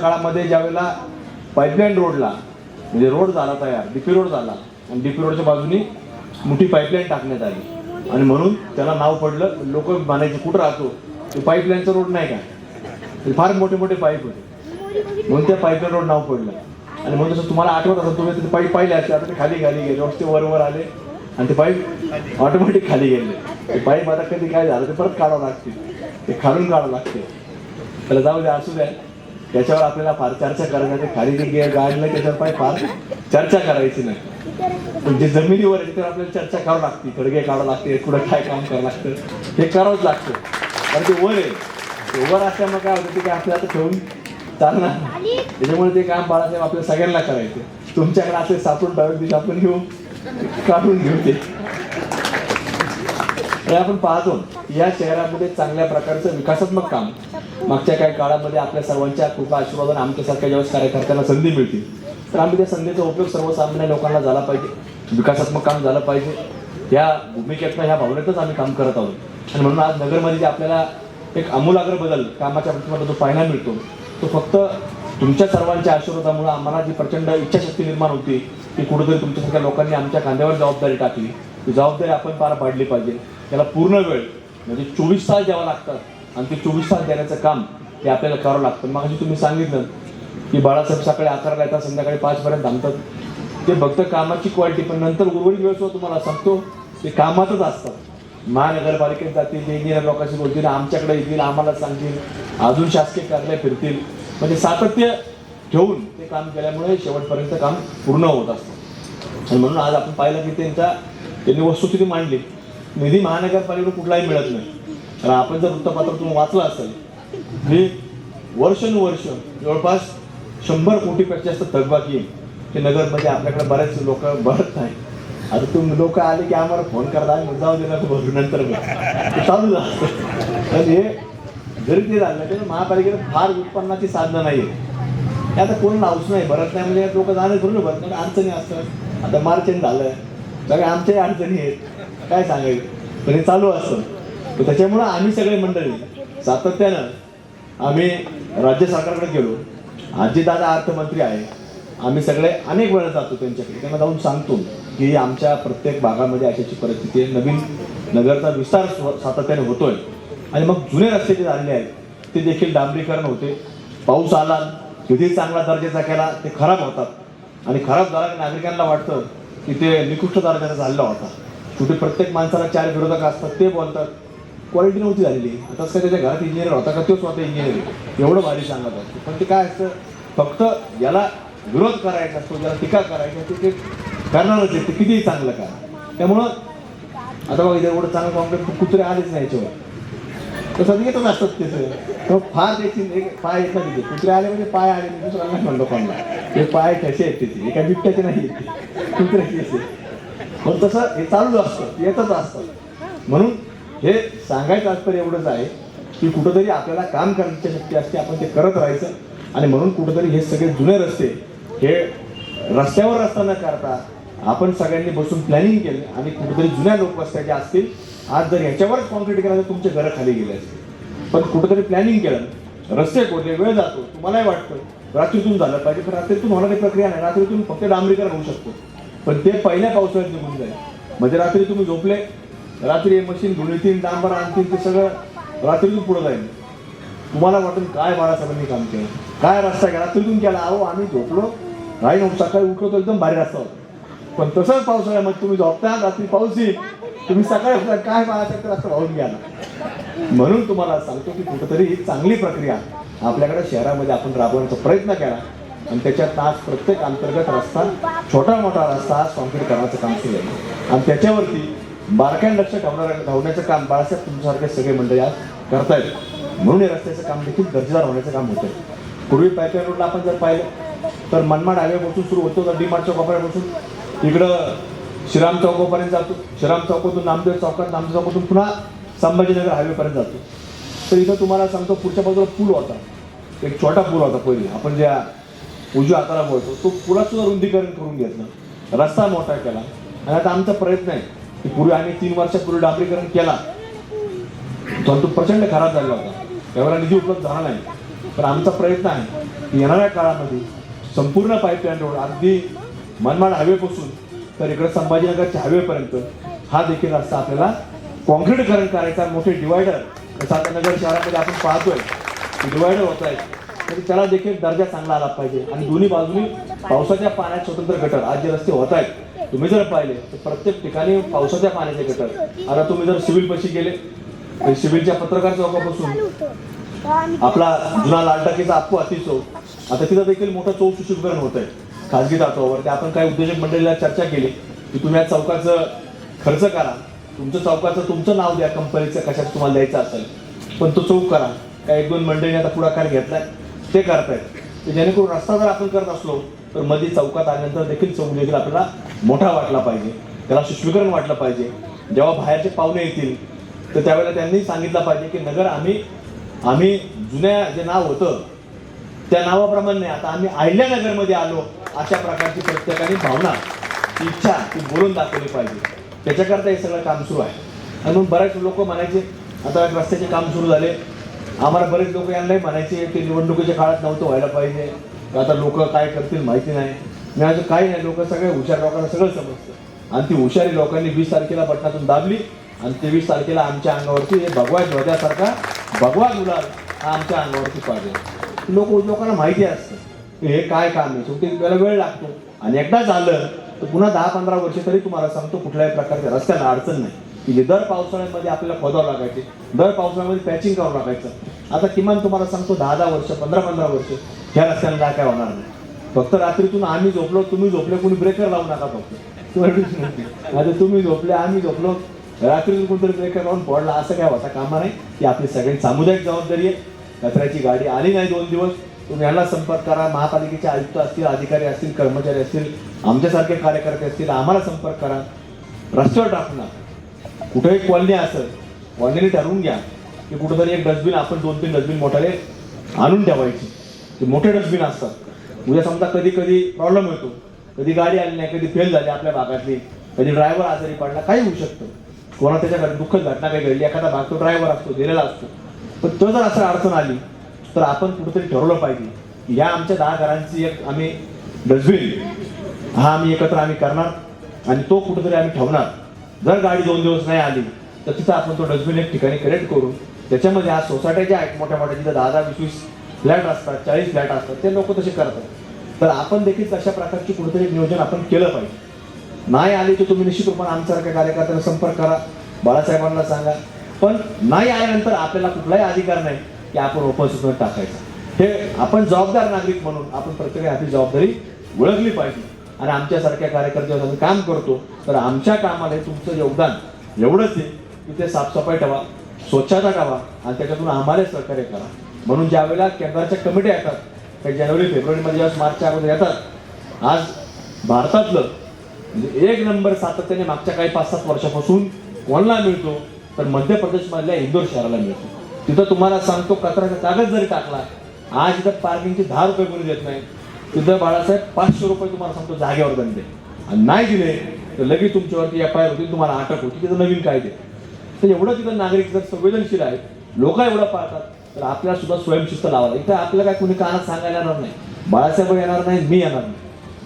काळामध्ये ज्यावेळेला पाईपलाईन रोडला म्हणजे रोड झाला तयार, डीपी रोड झाला आणि डीपी रोडच्या बाजूनी मोठी पाईपलाईन टाकण्यात आली आणि म्हणून त्याला नाव पडलं. लोक म्हणायचे कुठं राहतो, ते पाईपलाईनचा रोड नाही का, ते फार मोठे मोठे पाईप होते म्हणून त्या पाईपलाईन रोड नाव पडलं. आणि म्हणून जसं तुम्हाला आठवत असेल, तुम्ही ते पाईप पाहिले असते, आता ते खाली खाली गेले, ते वर आले आणि ते पाईप ऑटोमॅटिक खाली गेले. ते पाईप आता कधी काय झालं ते परत काढावं लागते, ते खालून काढावं लागते. त्याला जाऊ द्या, असू द्या, त्याच्यावर आपल्याला फार चर्चा करायची. खाली जे गाडलं त्याच्यावर पाय फार चर्चा करायची नाही. पण जे जमिनीवर आहे त्यावर आपल्याला चर्चा करावं लागते, खडगे काढावं लागते, कुठं काय काम करावं लागतं हे करावंच लागतं. कारण ते वर आहे, ते वर असल्यामुळे काय होतं ते काय आपल्याला आता ठेवून चालणार नाही. त्याच्यामुळे ते काम बाळासाहेब आपल्या सगळ्यांना करायचं. तुमच्याकडे असे सापडून ठेवत दिवशी आपण घेऊ काढून घेऊ. ते आपण पाहतो या शहरामध्ये चांगल्या प्रकारचं विकासात्मक काम मागच्या काही काळामध्ये आपल्या सर्वांच्या कृपा आशीर्वादाने आमच्यासारख्या ज्यावेळेस कार्यकर्त्यांना संधी मिळते तर आम्ही त्या संधीचा उपयोग सर्वसामान्य लोकांना झाला पाहिजे, विकासात्मक काम झालं पाहिजे, या भूमिकेतनं ह्या भावनेतच आम्ही काम करत आहोत. आणि म्हणून आज नगरमध्ये आपल्याला एक आमूलाग्र बदल कामाच्या बाबतीमध्ये जो पाहायला मिळतो तो फक्त तुमच्या सर्वांच्या आशीर्वादामुळे आम्हाला जी प्रचंड इच्छाशक्ती निर्माण होती की कुठेतरी तुमच्यासारख्या लोकांनी आमच्या खांद्यावर जबाबदारी टाकली, ती जबाबदारी आपण पार पाडली पाहिजे. त्याला पूर्ण वेळ म्हणजे 24 तास द्यावा लागतात आणि ते 24 तास देण्याचं काम ते आपल्याला करावं लागतं. मग तुम्ही सांगितलं की बाळासाहेब सकाळी 11ला येतात, संध्याकाळी 5पर्यंत थांबतात. ते फक्त कामाची क्वालिटी, पण नंतर उर्वरित वेळ तुम्हाला सांगतो ते कामातच असतात. महानगरपालिकेत जातील, ते इंजिनियर लोकांशी बोलतील, आमच्याकडे येतील, आम्हाला सांगतील, अजून शासकीय कार्यालय फिरतील. म्हणजे सातत्य ठेवून ते काम केल्यामुळे शेवटपर्यंत काम पूर्ण होत असतं. आणि म्हणून आज आपण पाहिलं की त्यांनी वस्तुस्थिती मांडली. निधी महानगरपालिकेला कुठलाही मिळत नाही. तर आपण जर वृत्तपत्र तुम्ही वाचलं असेल की वर्षानुवर्ष जवळपास 100 कोटीपेक्षा जास्त थकबाकी आहे ते नगरमध्ये आपल्याकडे बरेच लोक भरत नाही. आता तुम्ही लोक आले की आम्हाला फोन करता, जाऊ दे नको भरू, नंतर चालू असतं. हे जरी ते झालं तर महापालिकेला फार उत्पन्नाची साधनं नाही आहे. आता कोण लावूच नाही, भरत नाही म्हणजे लोक जाणे करून भरत नाही, अडचणी असतात. आता मार्च झालं, सगळ्या आमच्याही अडचणी आहेत, काय सांगायचं, पण हे चालू असतं. तर त्याच्यामुळं आम्ही सगळे मंडळी सातत्यानं आम्ही राज्य सरकारकडे गेलो. आजीदादा अर्थमंत्री आहे, आम्ही सगळे अनेक वेळा जातो त्यांच्याकडे, त्यांना जाऊन सांगतो की आमच्या प्रत्येक भागामध्ये अशाची परिस्थिती आहे, नवीन नगरचा विस्तार सातत्याने होतोय आणि मग जुने रस्ते जे झालेले आहेत ते देखील डांबरीकरण होते. पाऊस आला किती चांगला दर्जाचा केला ते खराब होतात आणि खराब झाला की नागरिकांना वाटतं की ते निकृष्ट दर्जाचा झालेला होता. शेवटी प्रत्येक माणसाला 4 विरोधक असतात, ते बोलतात क्वालिटी नव्हती झालेली. आता काय त्याच्या घरात इंजिनियर होता का तो स्वतः इंजिनियर एवढं भारी सांगत असतो. पण ते काय असतं, फक्त याला विरोध करायचा असतो, ज्याला टीका करायची असते ते करणारच आहे, ते कितीही चांगलं करा. त्यामुळं आता बघा एवढं चांगलं काँग्रेस कुत्रे आलेच नाही याच्यावर, तसं येतच असतात त्याचं फार त्याची पाय येत नाही. तिथे कुत्रे आले म्हणजे पाय आले, दुसरा नाही म्हणतो कोणला, ते पाय कसे आहेत त्याचे, एका बिबट्याचे नाही येते, कुत्र्याचे असे. पण तसं हे चालूच असतं, येतच असतं. म्हणून हे सांगायचं तात्पर्य एवढंच आहे की कुठंतरी आपल्याला काम करण्याची शक्ती असते, आपण ते करत राहायचं. आणि म्हणून कुठंतरी हे सगळे जुने रस्ते हे रस्त्यावर रस्ता न करता आपण सगळ्यांनी बसून प्लॅनिंग केलं आणि कुठेतरी जुन्या लोकवस्त्या ज्या असतील, आज जर ह्याच्यावरच कॉन्क्रीट केलं तर तुमचे घरं खाली गेले असते. पण कुठेतरी प्लॅनिंग केलं, रस्ते खोदले, वेळ जातो, तुम्हालाही वाटतं रात्रीतून झालं पाहिजे, पण रात्रीतून होणारी प्रक्रिया नाही. रात्रीतून फक्त डांबरीकरण होऊ शकतं, पण ते पहिल्या पावसाळ्यात निघून जाईल. म्हणजे रात्री तुम्ही झोपले, रात्री मशीन धुळीतील डांबर आणतील, ते सगळं रात्रीतून पुढं जाईल. तुम्हाला वाटून काय बाळासाहेबांनी काम केलं, काय रस्ता केला, रात्रीतून केला. अहो आम्ही झोपलो नाही, सकाळी उठलो तर एकदम भारी रस्ता होता. पण तसंच पावसाळ्यामध्ये तुम्ही झोपता, रात्री पाऊस येईल, तुम्ही सकाळी उठला काय बाळासाहेब रस्ता वाहून गेला. म्हणून तुम्हाला सांगतो की कुठेतरी ही चांगली प्रक्रिया आपल्याकडे शहरामध्ये आपण राबवण्याचा प्रयत्न केला आणि त्याच्यात आज प्रत्येक अंतर्गत रस्ता, छोटा मोठा रस्ता कॉन्क्रीट करण्याचं काम सुरू आहे आणि त्याच्यावरती बारकाईने लक्ष ठेवण्याचं काम बाळासाहेब तुमच्यासारखे सगळे मंडळी आज करतायत. म्हणून हे रस्त्याचं काम देखील दर्जेदार होण्याचं काम होतं. पूर्वी पायथ्यान रोडला आपण जर पाहिलं तर मनमाड हायवेपासून सुरू होतो, तर डी-मार्ट चौकापर्यंत इकडं श्रीराम चौकापर्यंत जातो, श्रीराम चौकातून नामदेव चौकात, नामदेव चौकातून पुन्हा संभाजीनगर हायवेपर्यंत जातो. तर इथं तुम्हाला सांगतो पुढच्या बाजूला पूल होता, एक छोटा पूल होता पहिले, आपण ज्या उजव्या हाताला बोलतो, तो पुलात सुद्धा रुंदीकरण करून घेतलं, रस्ता मोठा केला. आणि आता आमचा प्रयत्न आहे की पूर्वी आम्ही 3 वर्षापूर्वी डांबरीकरण केला, तो प्रचंड खराब झाला होता, त्यावेळेला निधी उपलब्ध झाला नाही. पण आमचा प्रयत्न आहे की येणाऱ्या काळामध्ये संपूर्ण पाईपलाईन रोड अगदी मनमाड हायवेपासून तर इकडे संभाजीनगरच्या हायवेपर्यंत हा देखील रस्ता आपल्याला कॉन्क्रीटीकरण करायचा. मोठे डिवायडर जसं आता नगर शहरामध्ये आपण पाहतोय की डिवायडर होत आहेत, तर त्याला देखील दर्जा चांगला आला पाहिजे. आणि दोन्ही बाजूनी पावसाच्या पाण्यात स्वतंत्र गटर आज जे रस्ते होत आहेत तुम्ही जर पाहिले तर प्रत्येक ठिकाणी पावसाच्या पाण्याचे गटर. आता तुम्ही जर सिव्हिल पाशी गेले तर सिव्हिलच्या पत्रकार चौकापासून आपला जुना लालटाकीचा अप्पू हाती चौक, आता तिथं देखील मोठं चौक सुशोभीकरण होत आहे खाजगी तत्वावर. ते आपण काही उद्योजक मंडळीला चर्चा केली की तुम्ही या चौकाचं खर्च करा, तुमचं चौकाचं तुमचं नाव द्या, कंपनीचं कशात तुम्हाला द्यायचं असेल, पण तो चौक करा. काही 1-2 मंडळीने आता पुढाकार घेतलाय, ते करतायत. जेणेकरून रस्ता जर आपण करत असलो तर मध्ये चौकात आल्यानंतर देखील चौक देखील आपल्याला मोठा वाटला पाहिजे, त्याला सुशोभीकरण वाटलं पाहिजे. जेव्हा बाहेरचे पाहुणे येतील तर त्यावेळेला त्यांनी सांगितलं पाहिजे की नगर आम्ही जुन्या जे नाव होतं त्या नावाप्रमाणे नाही, आता आम्ही अहिल्यानगरमध्ये आलो, अशा प्रकारची प्रत्येकाने भावना, इच्छा ती बोलून दाखवली पाहिजे. त्याच्याकरता हे सगळं काम सुरू आहे. आणि मग बरेच लोक म्हणायचे आता रस्त्याचे काम सुरू झाले, आम्हाला बरेच लोक यांनाही म्हणायचे की निवडणुकीच्या काळात नव्हतं व्हायला पाहिजे, आता लोक काय करतील माहिती नाही. मी असं काही नाही, लोक सगळे हुशार, लोकांना सगळं समजतं. आणि ती हुशारी लोकांनी 20 तारखेला बटनातून दाबली आणि 23 तारखेला आमच्या अंगावरती हे भगवा ध्वजासारखा भगवा गुलाल हा आमच्या अंगावरती पाहिजे. लोकांना माहिती असतं की हे काय काम आहे, शेवटी त्याला वेळ लागतो. आणि एकदा झालं तर पुन्हा 10-15 वर्ष तरी तुम्हाला सांगतो कुठल्याही प्रकारच्या रस्त्याला अडचण नाही. की दर पावसाळ्यामध्ये आपल्याला खोदावं लागायचे, दर पावसाळ्यामध्ये पॅचिंग करावं लागायचं. आता किमान तुम्हाला सांगतो 10-10 वर्ष 15-15 वर्ष ह्या रस्त्यांना काय होणार नाही. फक्त रात्रीतून आम्ही झोपलो तुम्ही झोपले, कोणी ब्रेकर लावू नका. फक्त आता तुम्ही झोपले आम्ही झोपलो, रात्रीतून कोणतरी ब्रेकर लावून पडला असं काय होता कामा नाही. की आपली सगळी सामुदायिक जबाबदारी आहे. कचऱ्याची गाडी आली नाही 2 दिवस, तुम्ही यांना संपर्क करा. महापालिकेचे आयुक्त असतील, अधिकारी असतील, कर्मचारी असतील, आमच्यासारखे कार्यकर्ते असतील, आम्हाला संपर्क करा. रस्त्यावर टाकणार कुठेही कॉलनी असेल, कॉलनीने ठरवून घ्या की कुठेतरी एक डस्टबिन, आपण 2-3 डस्टबिन मोठाले आणून ठेवायची. ते मोठे डस्टबिन असतात. उद्या समजा कधी प्रॉब्लेम येतो, कधी गाडी आली नाही, कधी फेल झाली आपल्या भागातली, कधी ड्रायव्हर आजारी पडला, काही होऊ शकतं. कोणा त्याच्याकडे दुःखद घटना काही घडली, एखादा भाग तो ड्रायव्हर असतो, दिलेला असतो. पण तो जर असं अडचण आली तर आपण कुठेतरी ठरवलं पाहिजे की ह्या आमच्या 10 घरांची एक आम्ही डस्टबिन हा आम्ही एकत्र आम्ही करणार आणि तो कुठेतरी आम्ही ठेवणार. जर गाडी 2 दिवस नाही आली तर तिथं आपण तो डस्टबिन एक ठिकाणी कलेक्ट करून त्याच्यामध्ये आज सोसायट्या ज्या आहेत मोठ्या मोठ्या, जिथं 10-20 फ्लॅट असतात, 40 फ्लॅट असतात, ते लोक तसे करतात. तर आपण देखील तशा प्रकारची कुठेतरी नियोजन आपण केलं पाहिजे. नाही आली तर तुम्ही निश्चित रूपाने आमच्यासारख्या कार्यकर्त्यांना संपर्क करा, बाळासाहेबांना सांगा. पण नाही आल्यानंतर आपल्याला कुठलाही अधिकार नाही की आपण उपस्थित टाकायचं. हे आपण जबाबदार नागरिक म्हणून आपण प्रत्येकाने आपली जबाबदारी ओळखली पाहिजे. आणि आमच्यासारख्या कार्यकर्त्यांवर आम्ही काम करतो तर आमच्या कामाला तुमचं योगदान एवढंच आहे की ते साफसफाई ठेवा, स्वच्छता ठेवा आणि त्याच्यातून आम्हाला सहकार्य करा. म्हणून ज्या वेळेला केंद्राच्या कमिट्या येतात, काही जानेवारी-फेब्रुवारीमध्ये ज्यावेळेस मार्चच्या अगोदर येतात, आज भारतातलं म्हणजे 1 नंबर सातत्याने मागच्या काही 5-7 वर्षापासून कोणाला मिळतो तर मध्य प्रदेशमधल्या इंदोर शहराला मिळतो. तिथं तुम्हाला सांगतो कचऱ्याचा कागद जरी टाकला, आज इथं पार्किंगचे 10 रुपये कोणी देत नाही. तिथं बाळासाहेब 500 रुपये तुम्हाला सांगतो जागेवर दंड आहे. आणि नाही दिले तर लगेच तुमच्यावरती FIR होती, तुम्हाला अटक होती. तिथं नवीन कायदे. तर एवढं तिथं नागरिक जर संवेदनशील आहेत, लोक एवढं पाळतात, तर आपल्याला सुद्धा स्वयंशिस्त लावायला. इथं आपल्याला काय कुणी कानात सांगायला येणार नाही, बाळासाहेब येणार नाही, मी येणार नाही.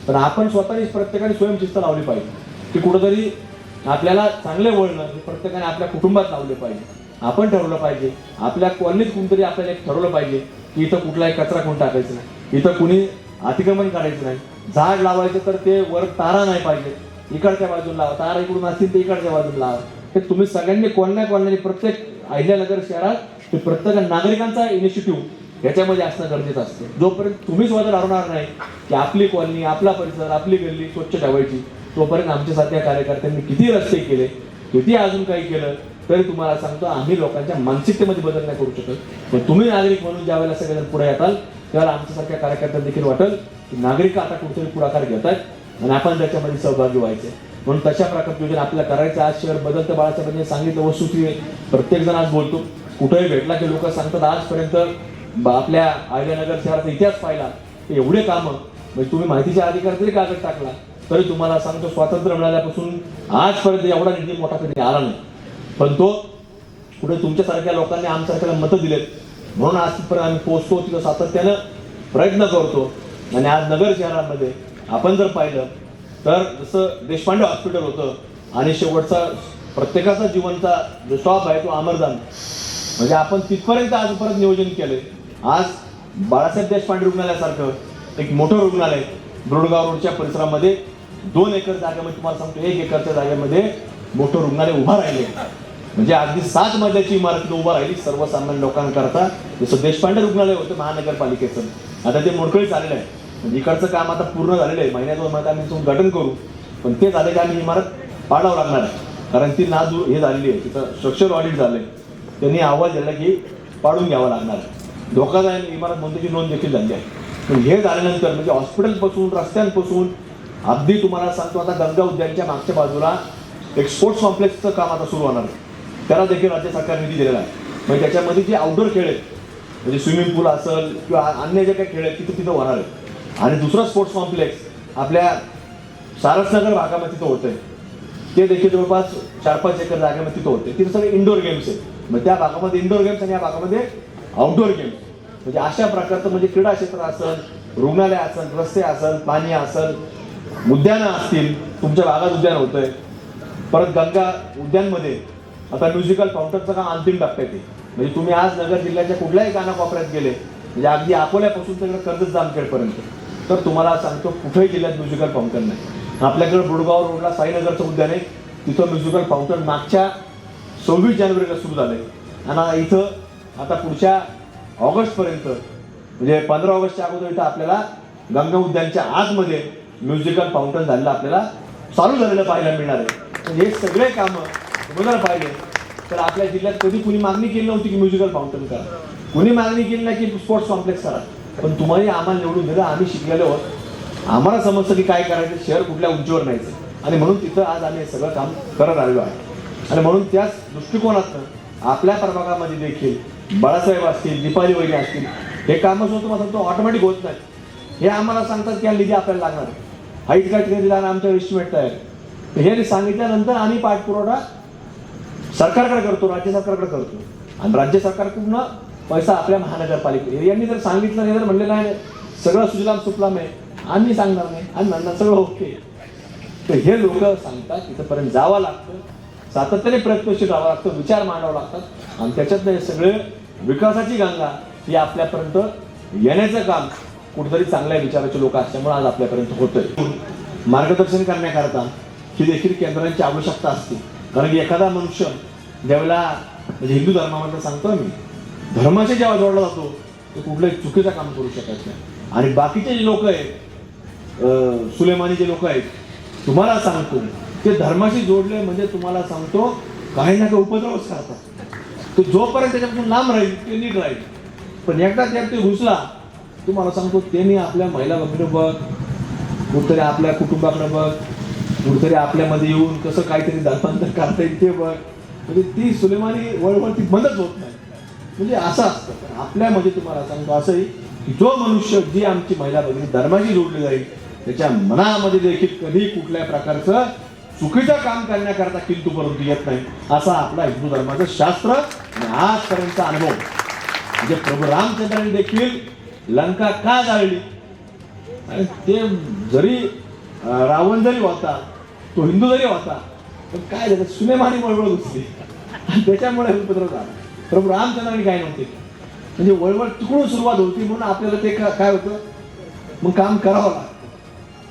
पण आपण स्वतःच प्रत्येकाने स्वयंशिस्त लावली पाहिजे की कुठंतरी आपल्याला चांगले वळणं हे प्रत्येकाने आपल्या कुटुंबात लावले पाहिजे. आपण ठरवलं पाहिजे, आपल्या कॉलनीत कोणतरी आपल्याला एक ठरवलं पाहिजे की इथं कुठलाही कचरा कोण टाकायचा नाही, इथं कुणी अतिक्रमण काढायचं नाही. झाड लावायचं तर ते वर तारा नाही पाहिजे, इकडच्या बाजूला लावा. तारा इकडून असतील तर इकडच्या बाजूला लावा. हे तुम्ही सगळ्यांनी कॉलनी प्रत्येक अहिल्यानगर शहरात ते प्रत्येक नागरिकांचा इनिशिएटिव्ह याच्यामध्ये असणं गरजेचं असतं. जोपर्यंत तुम्ही स्वतः ठरवणार नाही की आपली कॉलनी, आपला परिसर, आपली गल्ली स्वच्छ ठेवायची, तोपर्यंत आमच्यासारख्या कार्यकर्त्यांनी किती रस्ते केले, किती अजून काही केलं तरी तुम्हाला सांगतो आम्ही लोकांच्या मानसिकतेमध्ये बदल नाही करू शकत. पण तुम्ही नागरिक म्हणून ज्या वेळेला सगळेजण पुढे येताल त्यावेळेला आमच्यासारख्या कार्यकर्त्यांना देखील वाटेल की नागरिक आता कुठेतरी पुढाकार घेत आहेत आणि आपण त्याच्यामध्ये सहभागी व्हायचे. म्हणून तशा प्रकारची योजना आपल्याला करायचं. आज शहर बदलतं. बाळासाहेबांनी सांगितलं वस्तुस्थिती प्रत्येक जण आज बोलतो, कुठेही भेटला की लोक सांगतात आजपर्यंत आपल्या अहिल्यानगर शहराचा इतिहास पाहिला तर एवढे कामं म्हणजे तुम्ही माहितीच्या अधिकार जरी कागद टाकला तरी तुम्हाला सांगतो स्वातंत्र्य मिळाल्यापासून आजपर्यंत एवढा निधी मोठा कधी आला नाही. पण तो कुठे तुमच्यासारख्या लोकांनी आमच्यासारख्याला मतं दिलेत म्हणून आजपर्यंत आम्ही पोहोचतो. तिथं सातत्यानं प्रयत्न करतो. आणि आज नगर शहरामध्ये आपण जर पाहिलं तर जसं देशपांडे हॉस्पिटल होतं आणि शेवटचा प्रत्येकाचा जीवनचा जो स्टॉप आहे तो अमरजान, म्हणजे आपण तिथपर्यंत आजपर्यंत नियोजन केले. आज बाळासाहेब देशपांडे रुग्णालयासारखं एक मोठं रुग्णालय ब्रोडगाव रोडच्या परिसरामध्ये 2 एकर जागेमध्ये, तुम्हाला सांगतो 1 एकरच्या जागेमध्ये मोठं रुग्णालय उभं राहिले. म्हणजे अगदी 7 मजल्याची इमारत उभं राहिली सर्वसामान्य लोकांकरता. जसं देशपांडे रुग्णालय होतं महानगरपालिकेचं, आता ते मोडकळीत आलेलं आहे. म्हणजे इकडचं काम आता पूर्ण झालेलं आहे. महिन्यात आम्ही उद्घाटन करू, पण ते झाले की आम्ही इमारत पाडावं लागणार आहे. कारण ती हे झालेली आहे, तिथं स्ट्रक्चर ऑडिट झालंय. त्यांनी आवाज दिला की पाडून घ्यावं लागणार आहे. धोकादायक इमारत म्हणण्याची नोंद देखील झाली आहे. पण हे झाल्यानंतर म्हणजे हॉस्पिटलपासून रस्त्यांपासून अगदी तुम्हाला सांगतो, आता गंगा उद्यानच्या मागच्या बाजूला एक स्पोर्ट्स कॉम्प्लेक्सचं काम आता सुरू होणार आहे. त्याला देखील राज्य सरकार निधी दिलेला आहे. म्हणजे त्याच्यामध्ये जे आउटडोर खेळ आहेत, म्हणजे स्विमिंग पूल असेल किंवा अन्य जे काही खेळ आहेत तिथं होणार आहे. आणि दुसरं स्पोर्ट्स कॉम्प्लेक्स आपल्या सारसनगर भागामध्ये तिथं होतंय, ते देखील जवळपास 4-5 एकर जागेमध्ये तिथं होते. तिथे सगळे इंडोर गेम्स आहेत. मग त्या भागामध्ये इंडोर गेम्स आणि या भागामध्ये आउटडोर गेम्स, म्हणजे अशा प्रकारचं म्हणजे क्रीडा क्षेत्र असेल, रुग्णालय असेल, रस्ते असेल, पाणी असेल, उद्यानं असतील. तुमच्या भागात उद्यान होतंय. परत गंगा उद्यानमध्ये आता म्युझिकल फाउंटनचं काम अंतिम टप्प्यात आहे. म्हणजे तुम्ही आज नगर जिल्ह्याच्या कुठल्याही कानाकोपऱ्यात गेले, म्हणजे अगदी अकोल्यापासून तर कर्जत जामखेडपर्यंत, तर तुम्हाला सांगतो कुठेही जिल्ह्यात म्युझिकल फाउंटन नाही. आपल्याकडे बुडगाव रोडला साईनगरचं उद्यान आहे, तिथं म्युझिकल फाउंटन मागच्या 26 जानेवारीला सुरू झालंय. आणि इथं आता पुढच्या ऑगस्टपर्यंत, म्हणजे 15 ऑगस्टच्या अगोदर इथं आपल्याला गंगा उद्यानच्या आतमध्ये म्युझिकल फाउंटन झालेलं आपल्याला चालू झालेलं पाहायला मिळणार आहे. हे सगळे कामं तुम्हाला पाहिजे तर आपल्या जिल्ह्यात कधी कुणी मागणी केली नव्हती की म्युझिकल फाउंटन करा, कुणी मागणी केली नाही की स्पोर्ट्स कॉम्प्लेक्स करा. पण तुम्हाला आम्हाला निवडून दिलं, आम्ही शिकलेलो आहोत, आम्हाला समजतं की काय करायचं, शहर कुठल्या उंचीवर न्यायचं. आणि म्हणून तिथं आज आम्ही हे सगळं काम करत आलेलो आहे. आणि म्हणून त्याच दृष्टिकोनातनं आपल्या प्रभागामध्ये देखील बाळासाहेब असतील, दीपाली वहिनी असतील, हे कामं सुद्धा तुम्हाला सांगतो ऑटोमॅटिक होत नाही. हे आम्हाला सांगतात की हा निधी आपल्याला लागणार आहे, हाईट काय ठिकाणी दिला, आमच्या एस्टिमेट तयार. तर हे सांगितल्यानंतर आम्ही पाठपुरवठा सरकारकडे करतो, राज्य सरकारकडे करतो. आणि राज्य सरकारकडून पैसा आपल्या महानगरपालिकेत, यांनी जर सांगितलं नाही, जर म्हणले नाही सगळं सुजलाम सुफलाम आहे, आम्ही सांगणार नाही आणि म्हणणार सगळं ओके, तर हे लोक सांगतात तिथंपर्यंत जावं लागतं, सातत्याने प्रयत्नशील राहावं लागतं, विचार मांडावं लागतात. आणि त्याच्यात हे सगळे विकासाची गंगा ही आपल्यापर्यंत येण्याचं काम कुठेतरी चांगल्या विचाराचे लोक असल्यामुळे आज आपल्यापर्यंत होतंय. मार्गदर्शन करण्याकरता ही देखील केंद्रांची आवश्यकता असते. कारण की एखादा मनुष्य ज्यावेळेला, म्हणजे हिंदू धर्मामध्ये सांगतो मी, धर्माशी जेव्हा जोडला जातो तो कुठलंही चुकीचं काम करू शकत नाही. आणि बाकीचे जे लोक आहेत, सुलेमानी जे लोक आहेत, तुम्हाला सांगतो ते धर्माशी जोडले म्हणजे तुम्हाला सांगतो काही ना काही उपद्रवच करतात. तो जोपर्यंत त्याच्यापासून लांब राहील ते नीट राहील. पण एकदा त्यात ते घुसला, तुम्हाला सांगतो त्यांनी आपल्या महिला भगिनी बघ, कुठतरी आपल्या कुटुंबाकडे बघ, कुठतरी आपल्यामध्ये येऊन कसं काहीतरी धर्मांतर करता येईल ते बघ. म्हणजे ती सुलेमानी वळवळ ती बंदच होत नाही. म्हणजे असं असतं आपल्यामध्ये. तुम्हाला सांगतो असंही की जो मनुष्य, जी आमची महिला भगिनी धर्माशी जोडली जाईल, त्याच्या मनामध्ये देखील कधी कुठल्या प्रकारचं चुकीचं काम करण्याकरता किंतु परंतु येत नाही. असा आपला हिंदू धर्माचं शास्त्र आणि आजपर्यंतचा अनुभव. म्हणजे प्रभू रामचंद्रांनी देखील लंका का जाळली, आणि ते जरी रावण जरी होता, तो हिंदू जरी होता, पण काय झालं, सुलेमानी वळवळ घुसली आणि त्याच्यामुळे उपद्रव झाला. प्रभू रामचंद्रांनी काय नव्हते, म्हणजे वळवळ तिकडून सुरुवात होती म्हणून आपल्याला ते काय होतं, मग काम करावं लागतं.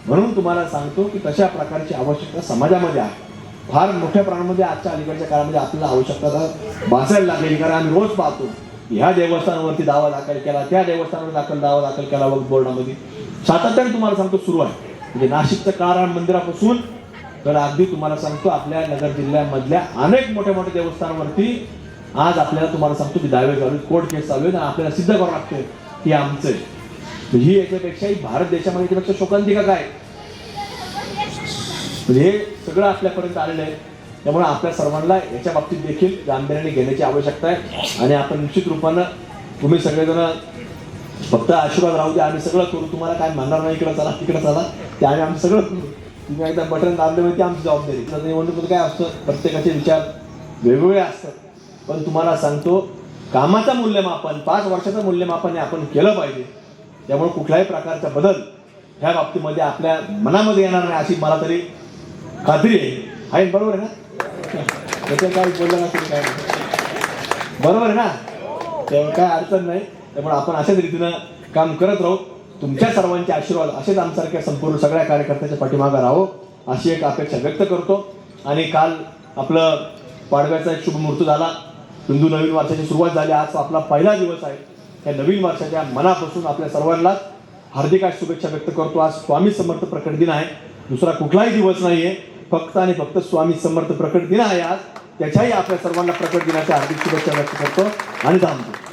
म्हणून तुम्हाला सांगतो की तशा प्रकारची आवश्यकता समाजामध्ये आहे. फार मोठ्या प्रमाणामध्ये आजच्या अलीकडच्या काळामध्ये आपल्याला आवश्यकता भासायला लागलेली. कारण आम्ही रोज पाहतो ह्या देवस्थानावरती दावा दाखल केला, त्या देवस्थानावर दावा दाखल केला वक्फ बोर्डामध्ये. सातत्याने तुम्हाला सांगतो सुरू आहे. म्हणजे नाशिकचं काळाराम मंदिरापासून तर अगदी तुम्हाला सांगतो आपल्या नगर जिल्ह्यामधल्या अनेक मोठ्या मोठ्या देवस्थानावरती आज आपल्याला तुम्हाला सांगतो की दावे चालू आहेत, कोर्ट केस चालू आहेत आणि आपल्याला सिद्ध करावं लागतं की आमचं आहे. ही याच्यापेक्षाही भारत देशामध्ये याच्यापेक्षा शोकांतिका काय, म्हणजे हे सगळं आपल्यापर्यंत आलेलं आहे. त्यामुळे आपल्या सर्वांना याच्या बाबतीत देखील गांभीर्याने घेण्याची आवश्यकता आहे. आणि आपण निश्चित रूपानं, तुम्ही सगळेजण फक्त आशीर्वाद राहू द्या, आम्ही सगळं करू, तुम्हाला काय म्हणणार नाही इकडं चला तिकडं चला, ते आम्ही सगळं करू. तुम्ही एकदा बटन दाबले म्हणजे आमची जबाबदारी. निवडणुकीत काय असतं, प्रत्येकाचे विचार वेगवेगळे असतात. पण तुम्हाला सांगतो कामाचं मूल्यमापन 5 वर्षाचं मूल्यमापन आपण केलं पाहिजे. त्यामुळे कुठल्याही प्रकारचा बदल ह्या बाबतीमध्ये आपल्या मनामध्ये येणार नाही अशी मला तरी खात्री आहे. बरोबर आहे ना? त्याचं काय बोललं ना तुम्ही काय बरोबर आहे ना? तेव्हा काय अडचण नाही. त्यामुळे आपण अशाच रीतीनं काम करत राहू. तुमच्या सर्वांचे आशीर्वाद असेच आमच्यासारख्या संपूर्ण सगळ्या कार्यकर्त्याच्या पाठीमागे राहो अशी एक अपेक्षा व्यक्त करतो. आणि काल आपलं पाडव्याचा एक शुभ मुहूर्त झाला. हिंदू नवीन वर्षाची सुरुवात झाली. आज आपला पहिला दिवस आहे. या नवीन वर्षाच्या मनापासून आपल्या सर्वांना हार्दिक शुभेच्छा व्यक्त करतो. आज स्वामी समर्थ प्रकट दिन आहे. दुसरा कुठलाही दिवस नाहीये. फक्त आणि फक्त स्वामी समर्थ प्रकट दिन आहे आज. त्याच्याही आपल्या सर्वांना प्रकट दिनाच्या हार्दिक शुभेच्छा व्यक्त करतो आणि थांबतो.